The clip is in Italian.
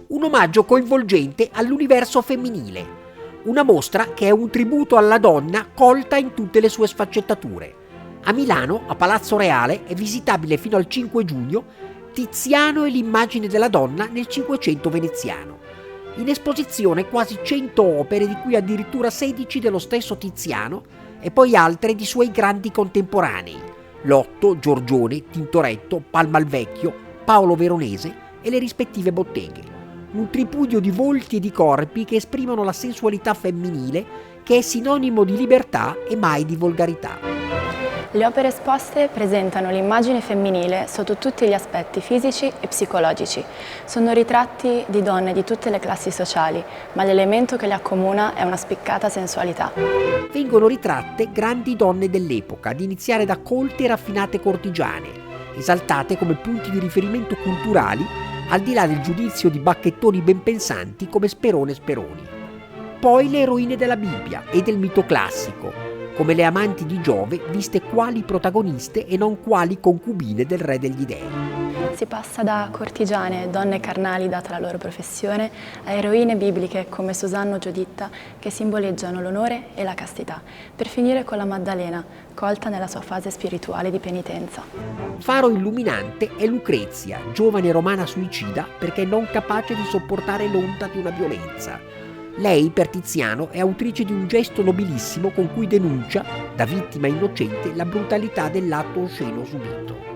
Un omaggio coinvolgente all'universo femminile, una mostra che è un tributo alla donna colta in tutte le sue sfaccettature. A Milano, a Palazzo Reale, è visitabile fino al 5 giugno Tiziano e l'immagine della donna nel Cinquecento veneziano. In esposizione quasi 100 opere, di cui addirittura 16 dello stesso Tiziano e poi altre di suoi grandi contemporanei: Lotto, Giorgione, Tintoretto, Palmalvecchio, Paolo Veronese e le rispettive botteghe. Un tripudio di volti e di corpi che esprimono la sensualità femminile, che è sinonimo di libertà e mai di volgarità. Le opere esposte presentano l'immagine femminile sotto tutti gli aspetti fisici e psicologici. Sono ritratti di donne di tutte le classi sociali, ma l'elemento che le accomuna è una spiccata sensualità. Vengono ritratte grandi donne dell'epoca, ad iniziare da colte e raffinate cortigiane, esaltate come punti di riferimento culturali, al di là del giudizio di bacchettoni ben pensanti come Sperone e Speroni. Poi le eroine della Bibbia e del mito classico, come le amanti di Giove viste quali protagoniste e non quali concubine del re degli dei. Si passa da cortigiane, donne carnali data la loro professione, a eroine bibliche come Susanna o Giuditta, che simboleggiano l'onore e la castità, per finire con la Maddalena, colta nella sua fase spirituale di penitenza. Faro illuminante è Lucrezia, giovane romana suicida perché non capace di sopportare l'onta di una violenza. Lei, per Tiziano, è autrice di un gesto nobilissimo con cui denuncia, da vittima innocente, la brutalità dell'atto osceno subito.